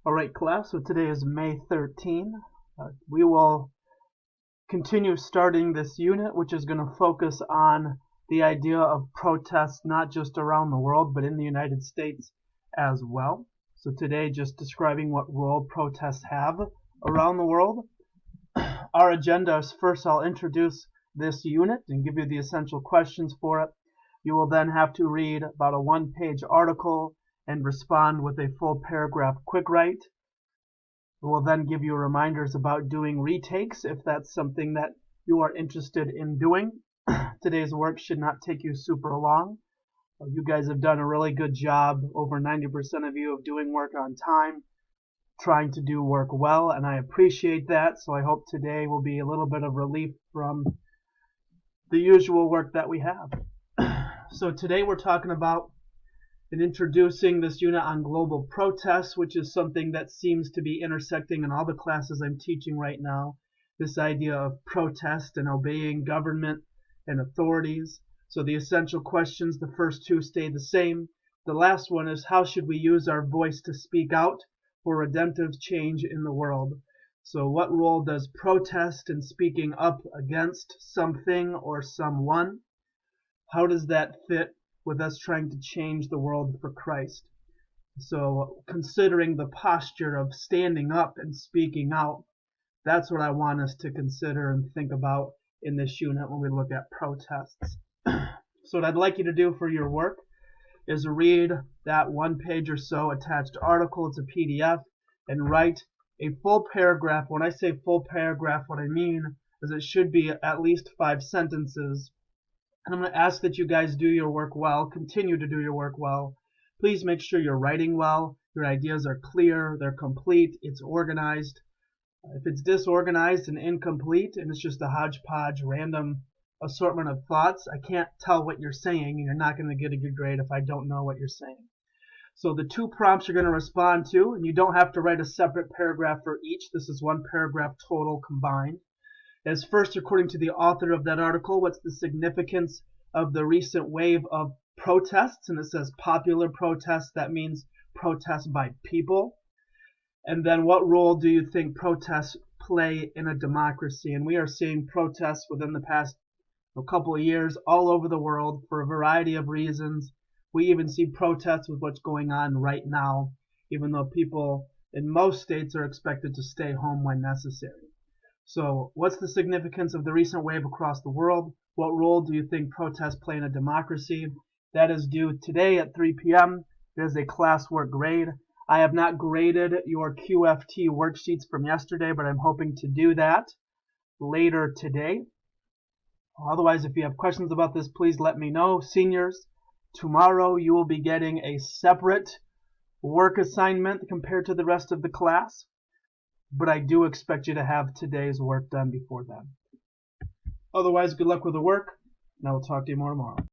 Alright class, so today is May 13. We will continue starting this unit, which is going to focus on the idea of protests not just around the world but in the United States as well. So today just describing what role protests have around the world. Our agenda is first I'll introduce this unit and give you the essential questions for it. You will then have to read about a one-page article and respond with a full paragraph quick write. We'll then give you reminders about doing retakes if that's something that you are interested in doing. Today's work should not take you super long. You guys have done a really good job, over 90% of you, of doing work on time, trying to do work well, and I appreciate that. So I hope today will be a little bit of relief from the usual work that we have. So today we're talking about and introducing this unit on global protests, which is something that seems to be intersecting in all the classes I'm teaching right now. This idea of protest and obeying government and authorities. So the essential questions, the first two stay the same. The last one is, how should we use our voice to speak out for redemptive change in the world? So what role does protest and speaking up against something or someone, how does that fit with us trying to change the world for Christ? So considering the posture of standing up and speaking out, that's what I want us to consider and think about in this unit when we look at protests. So what I'd like you to do for your work is read that one page or so attached article. It's a PDF, and write a full paragraph. When I say full paragraph, what I mean is it should be at least 5 sentences. And I'm going to ask that you guys do your work well, continue to do your work well. Please make sure you're writing well, your ideas are clear, they're complete, it's organized. If it's disorganized and incomplete and it's just a hodgepodge, random assortment of thoughts, I can't tell what you're saying, and you're not going to get a good grade if I don't know what you're saying. So the 2 prompts you're going to respond to, and you don't have to write a separate paragraph for each. This is 1 paragraph total combined. As first, according to the author of that article, what's the significance of the recent wave of protests? And it says popular protests. That means protests by people. And then what role do you think protests play in a democracy? And we are seeing protests within the past couple of years all over the world for a variety of reasons. We even see protests with what's going on right now, even though people in most states are expected to stay home when necessary. So what's the significance of the recent wave across the world? What role do you think protests play in a democracy? That is due today at 3 p.m. It is a classwork grade. I have not graded your QFT worksheets from yesterday, but I'm hoping to do that later today. Otherwise, if you have questions about this, please let me know. Seniors, tomorrow you will be getting a separate work assignment compared to the rest of the class. But I do expect you to have today's work done before then. Otherwise, good luck with the work, and I will talk to you more tomorrow.